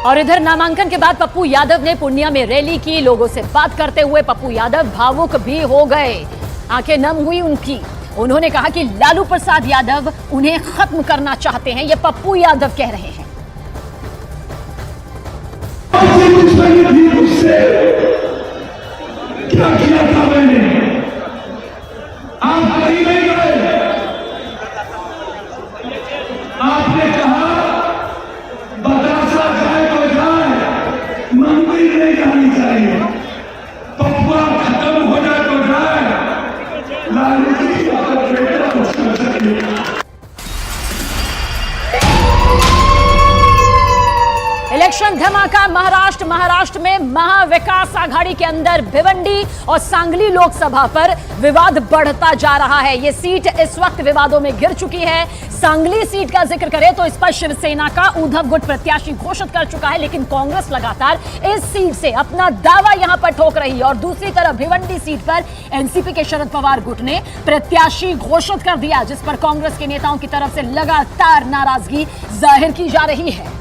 और इधर नामांकन के बाद पप्पू यादव ने पूर्णिया में रैली की। लोगों से बात करते हुए पप्पू यादव भावुक भी हो गए, आंखें नम हुई उनकी। उन्होंने कहा कि लालू प्रसाद यादव उन्हें खत्म करना चाहते हैं। ये पप्पू यादव कह रहे हैं। क्या किया था मैंने? आप कहीं नहीं गए। आपने कहा बतासा जाए तो जाए, मंदिर नहीं जानी चाहिए। पप्पा खत्म हो जाए तो जाए, लालू जी का बेटा कुछ कर सके। इलेक्शन धमाका महाराष्ट्र में महाविकास आघाड़ी के अंदर भिवंडी और सांगली लोकसभा पर विवाद बढ़ता जा रहा है। ये सीट इस वक्त विवादों में घिर चुकी है। सांगली सीट का जिक्र करें तो इस पर शिवसेना का उद्धव गुट प्रत्याशी घोषित कर चुका है, लेकिन कांग्रेस लगातार इस सीट से अपना दावा यहां पर ठोक रही है। और दूसरी तरफ भिवंडी सीट पर एनसीपी के शरद पवार गुट ने प्रत्याशी घोषित कर दिया, जिस पर कांग्रेस के नेताओं की तरफ से लगातार नाराजगी जाहिर की जा रही है।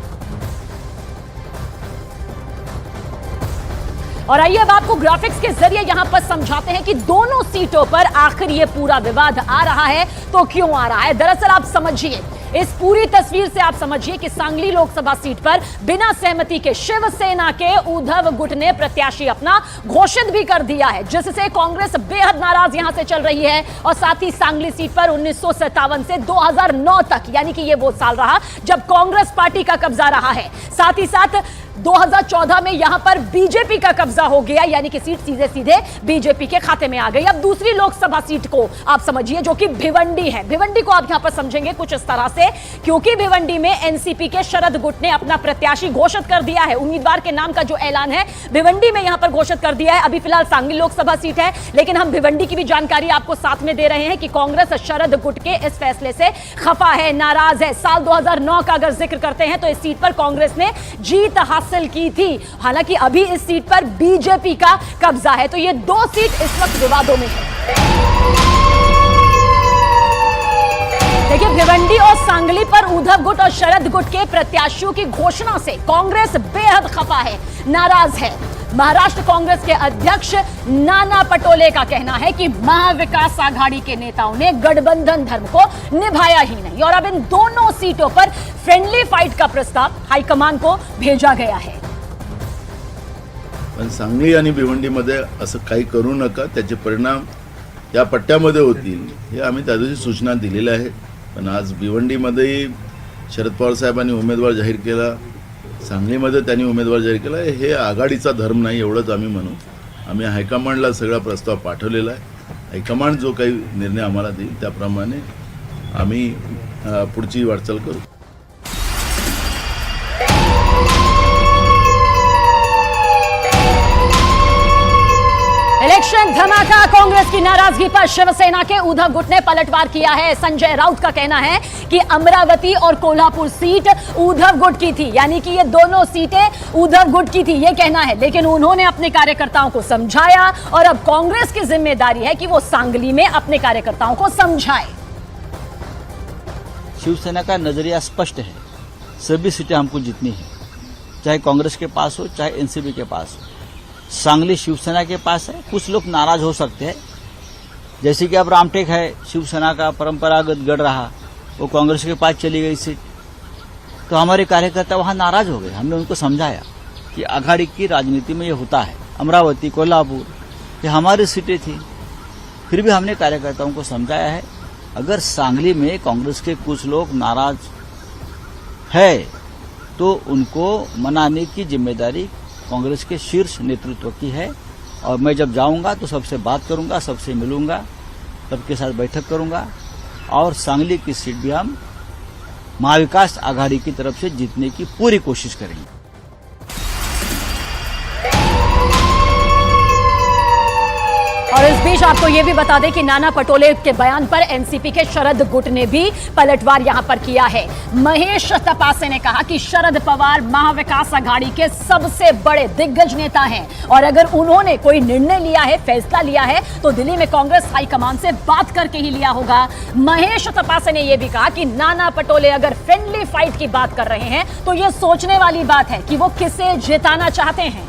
और आइए अब आपको ग्राफिक्स के जरिए यहां पर समझाते हैं कि दोनों सीटों पर आखिर ये पूरा विवाद आ रहा है तो क्यों आ रहा है। दरअसल आप समझिए, इस पूरी तस्वीर से आप समझिए कि सांगली लोकसभा सीट पर बिना सहमति के शिवसेना के उद्धव गुट ने प्रत्याशी अपना घोषित भी कर दिया है, जिससे कांग्रेस बेहद नाराज यहां से चल रही है। और साथ ही सांगली सीट पर 1957 से 2009 तक, यानी कि ये वो साल रहा जब कांग्रेस पार्टी का कब्जा रहा है। साथ ही साथ 2014 में यहां पर बीजेपी का कब्जा हो गया, यानी कि सीट सीधे सीधे बीजेपी के खाते में आ गई। अब दूसरी लोकसभा सीट को आप समझिए, जो कि भिवंडी है। भिवंडी को आप यहां पर समझेंगे कुछ इस तरह से, क्योंकि भिवंडी में एनसीपी के शरद गुट ने अपना प्रत्याशी घोषित कर दिया है। उम्मीदवार के नाम का जो ऐलान है भिवंडी में यहां पर घोषित कर दिया है। अभी फिलहाल सांगली लोकसभा सीट है, लेकिन हम भिवंडी की भी जानकारी आपको साथ में दे रहे हैं कि कांग्रेस शरद गुट के इस फैसले से खफा है, नाराज है। साल 2009 का अगर जिक्र करते हैं तो इस सीट पर कांग्रेस ने जीत हासिल की थी। हालांकि अभी इस सीट पर बीजेपी का कब्जा है, तो ये दो सीट इस वक्त विवादों में है। देखिए, भिवंडी और सांगली पर उद्धव गुट और शरद गुट के प्रत्याशियों की घोषणा से कांग्रेस बेहद खफा है, नाराज है। महाराष्ट्र कांग्रेस के अध्यक्ष नाना पटोले का कहना है कि महाविकास आघाड़ी के नेताओं ने गठबंधन धर्म को निभाया ही नहीं, और अब इन दोनों सीटों पर फ्रेंडली फाइट का प्रस्ताव हाईकमान को भेजा गया है। पण सांगली आणि भिवंडीमध्ये असं काही करू नका, त्याचे परिणाम या पट्ट्यामध्ये होतील हे आम्ही त्या दिवशी सूचना दिलेल्या आहेत। पण आज भिवंडीमध्ये शरद पवार साहेबांनी उमेदवार जाहीर केला, सांगलीमध्ये त्यांनी उमेदवार जाहीर केला, हे आघाडीचा धर्म नाही एवढंच आम्ही म्हणू। आम्ही हायकमांडला सगळा प्रस्ताव पाठवलेला आहे। हायकमांड जो काही निर्णय आम्हाला देईल त्याप्रमाणे आम्ही पुढची वाटचाल करू। इलेक्शन धमाका, कांग्रेस की नाराजगी पर शिवसेना के उद्धव गुट ने पलटवार किया है। संजय राउत का कहना है कि अमरावती और कोल्हापुर सीट उद्धव गुट की थी, यानी कि ये दोनों सीटें उद्धव गुट की थी, ये कहना है। लेकिन उन्होंने अपने कार्यकर्ताओं को समझाया और अब कांग्रेस की जिम्मेदारी है कि वो सांगली में अपने कार्यकर्ताओं को समझाए। शिवसेना का नजरिया स्पष्ट है, सभी सीटें हमको जीतनी है, चाहे कांग्रेस के पास हो चाहे एनसीपी के पास हो। सांगली शिवसेना के पास है। कुछ लोग नाराज हो सकते हैं, जैसे कि अब रामटेक है, शिवसेना का परंपरागत गढ़ रहा, वो कांग्रेस के पास चली गई सीट, तो हमारे कार्यकर्ता वहां नाराज हो गए। हमने उनको समझाया कि आघाड़ी की राजनीति में ये होता है। अमरावती, कोल्हापुर ये हमारी सीटें थी, फिर भी हमने कार्यकर्ताओं को समझाया है। अगर सांगली में कांग्रेस के कुछ लोग नाराज है तो उनको मनाने की जिम्मेदारी कांग्रेस के शीर्ष नेतृत्व की है। और मैं जब जाऊंगा तो सबसे बात करूंगा, सबसे मिलूंगा, सबके साथ बैठक करूंगा और सांगली की सीट भी हम महाविकास आघाड़ी की तरफ से जीतने की पूरी कोशिश करेंगे। और इस बीच आपको ये भी बता दें कि नाना पटोले के बयान पर एनसीपी के शरद गुट ने भी पलटवार यहां पर किया है। महेश तपासे ने कहा कि शरद पवार महाविकास आघाड़ी के सबसे बड़े दिग्गज नेता हैं और अगर उन्होंने कोई निर्णय लिया है, फैसला लिया है, तो दिल्ली में कांग्रेस हाईकमान से बात करके ही लिया होगा। महेश तपासे ने यह भी कहा कि नाना पटोले अगर फ्रेंडली फाइट की बात कर रहे हैं तो यह सोचने वाली बात है कि वो किसे जिताना चाहते हैं।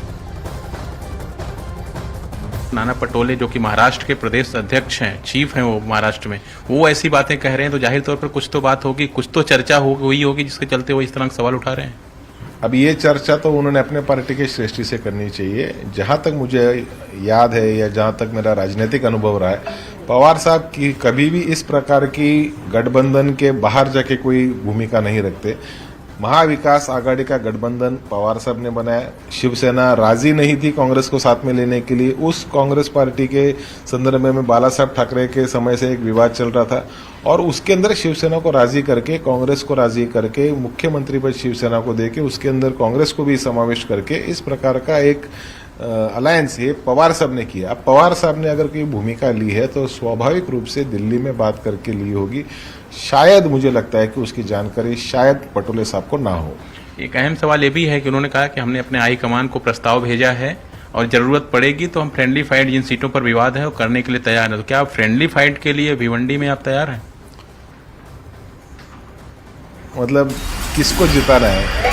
नाना पटोले जो कि महाराष्ट्र के प्रदेश अध्यक्ष हैं, चीफ हैं वो महाराष्ट्र में, वो ऐसी बातें कह रहे हैं तो जाहिर तौर पर कुछ तो बात होगी, कुछ तो चर्चा हुई होगी जिसके चलते वो इस तरह का सवाल उठा रहे हैं। अब ये चर्चा तो उन्होंने अपने पार्टी के श्रेष्ठी से करनी चाहिए। जहां तक मुझे याद है या जहां तक मेरा राजनीतिक अनुभव रहा है, पवार साहब की कभी भी इस प्रकार की गठबंधन के बाहर जाके कोई भूमिका नहीं रखते। महाविकास आघाड़ी का गठबंधन पवार साहब ने बनाया। शिवसेना राजी नहीं थी कांग्रेस को साथ में लेने के लिए। उस कांग्रेस पार्टी के संदर्भ में बाला साहब ठाकरे के समय से एक विवाद चल रहा था और उसके अंदर शिवसेना को राजी करके, कांग्रेस को राजी करके, मुख्यमंत्री पद शिवसेना को देके उसके अंदर कांग्रेस को भी समावेश करके इस प्रकार का एक अलायंस ये पवार साहब ने किया। अब पवार साहब ने अगर कोई भूमिका ली है तो स्वाभाविक रूप से दिल्ली में बात करके ली होगी। शायद मुझे लगता है कि उसकी जानकारी शायद पटोले साहब को ना हो। एक अहम सवाल ये भी है कि उन्होंने कहा कि हमने अपने हाईकमान को प्रस्ताव भेजा है और जरूरत पड़ेगी तो हम फ्रेंडली फाइट जिन सीटों पर विवाद है वो करने के लिए तैयार हैं। तो क्या आप फ्रेंडली फाइट के लिए भिवंडी में आप तैयार हैं? मतलब किसको जिताना है?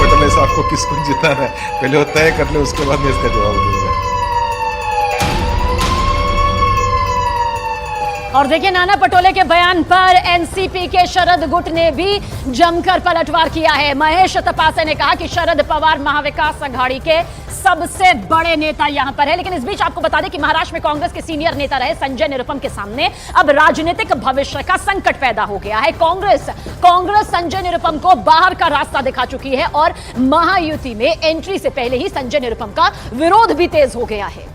पटोले साहब को किसको जिताना है पहले वो तय कर ले, उसके बाद मैं इसका जवाब दूंगा। और देखिए, नाना पटोले के बयान पर एनसीपी के शरद गुट ने भी जमकर पलटवार किया है। महेश तपासे ने कहा कि शरद पवार महाविकास आघाड़ी के सबसे बड़े नेता यहां पर है। लेकिन इस बीच आपको बता दें कि महाराष्ट्र में कांग्रेस के सीनियर नेता रहे संजय निरुपम के सामने अब राजनीतिक भविष्य का संकट पैदा हो गया है। कांग्रेस संजय निरुपम को बाहर का रास्ता दिखा चुकी है और महायुति में एंट्री से पहले ही संजय निरुपम का विरोध भी तेज हो गया है।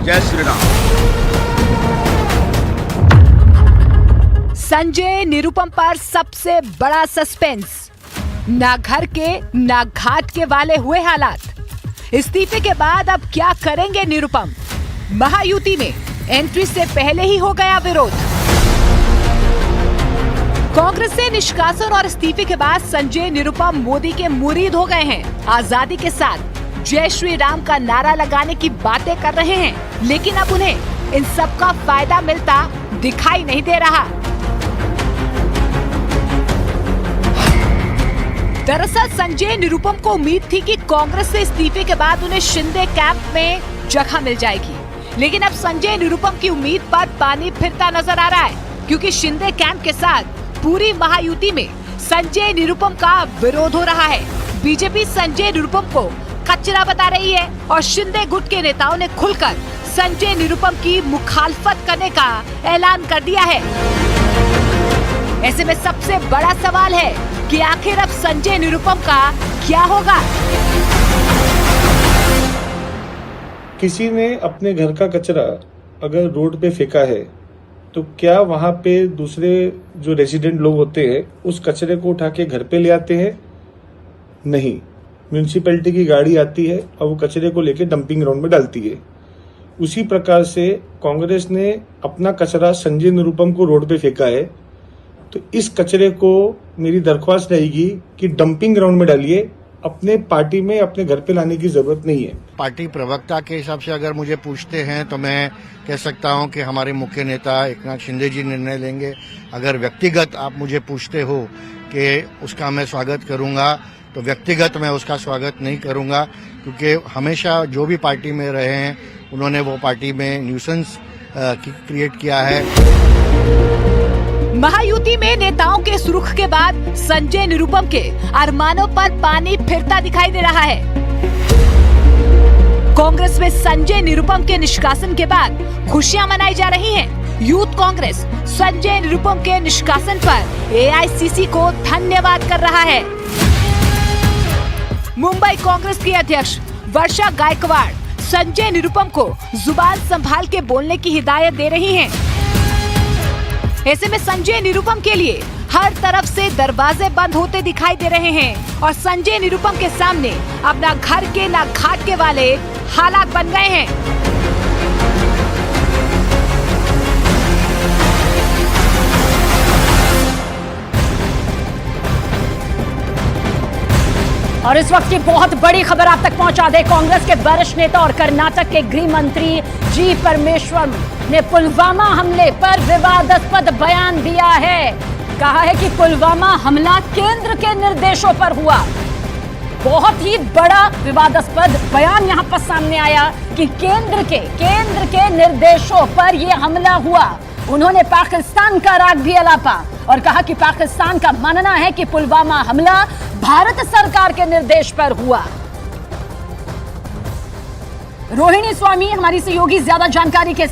जय श्री राम। संजय निरुपम पर सबसे बड़ा सस्पेंस। ना घर के ना घाट के वाले हुए हालात। इस्तीफे के बाद अब क्या करेंगे निरुपम? महायुति में एंट्री से पहले ही हो गया विरोध। कांग्रेस से निष्कासन और इस्तीफे के बाद संजय निरुपम मोदी के मुरीद हो गए हैं। आजादी के साथ जय श्री राम का नारा लगाने की बातें कर रहे हैं, लेकिन अब उन्हें इन सब का फायदा मिलता दिखाई नहीं दे रहा। दरअसल संजय निरुपम को उम्मीद थी कि कांग्रेस से इस्तीफे के बाद उन्हें शिंदे कैंप में जगह मिल जाएगी, लेकिन अब संजय निरुपम की उम्मीद पर पानी फिरता नजर आ रहा है, क्योंकि शिंदे कैंप के साथ पूरी महायुति में संजय निरुपम का विरोध हो रहा है। बीजेपी संजय निरुपम को कचरा बता रही है और शिंदे गुट के नेताओं ने खुलकर संजय निरुपम की मुखालफत करने का ऐलान कर दिया है। ऐसे में सबसे बड़ा सवाल है कि आखिर अब संजय निरुपम का क्या होगा? किसी ने अपने घर का कचरा अगर रोड पे फेंका है तो क्या वहां पे दूसरे जो रेजिडेंट लोग होते हैं उस कचरे को उठा के घर पे ले आते हैं? नहीं, म्यूनिसिपैलिटी की गाड़ी आती है और वो कचरे को लेके डंपिंग ग्राउंड में डालती है। उसी प्रकार से कांग्रेस ने अपना कचरा संजय निरुपम को रोड पे फेंका है, तो इस कचरे को मेरी दरख्वास्त रहेगी कि डंपिंग ग्राउंड में डालिए, अपने पार्टी में अपने घर पे लाने की जरूरत नहीं है। पार्टी प्रवक्ता के हिसाब से अगर मुझे पूछते हैं तो मैं कह सकता हूं कि हमारे मुख्य नेता एकनाथ शिंदे जी निर्णय लेंगे। अगर व्यक्तिगत आप मुझे पूछते हो कि उसका मैं स्वागत करूंगा, तो व्यक्तिगत मैं उसका स्वागत नहीं करूंगा, क्योंकि हमेशा जो भी पार्टी में रहे हैं उन्होंने वो पार्टी में न्यूसेंस क्रिएट किया है। महायुति में नेताओं के इस रुख के बाद संजय निरुपम के अरमानों पर पानी फिरता दिखाई दे रहा है। कांग्रेस में संजय निरुपम के निष्कासन के बाद खुशियां मनाई जा रही हैं। यूथ कांग्रेस संजय निरुपम के निष्कासन पर एआईसीसी को धन्यवाद कर रहा है। मुंबई कांग्रेस की अध्यक्ष वर्षा गायकवाड़ संजय निरुपम को जुबान संभाल के बोलने की हिदायत दे रही हैं। ऐसे में संजय निरुपम के लिए हर तरफ से दरवाजे बंद होते दिखाई दे रहे हैं और संजय निरुपम के सामने अब ना घर के ना घाट के वाले हालात बन गए हैं। और इस वक्त की बहुत बड़ी खबर आप तक पहुंचा दे। कांग्रेस के वरिष्ठ नेता और कर्नाटक के गृह मंत्री जी परमेश्वरम ने पुलवामा हमले पर विवादास्पद बयान दिया है। कहा है कि पुलवामा हमला केंद्र के निर्देशों पर हुआ। बहुत ही बड़ा विवादास्पद बयान यहां पर सामने आया कि केंद्र के निर्देशों पर यह हमला हुआ। उन्होंने पाकिस्तान का राग भी अलापा और कहा कि पाकिस्तान का मानना है कि पुलवामा हमला भारत सरकार के निर्देश पर हुआ। रोहिणी स्वामी हमारी सहयोगी ज्यादा जानकारी के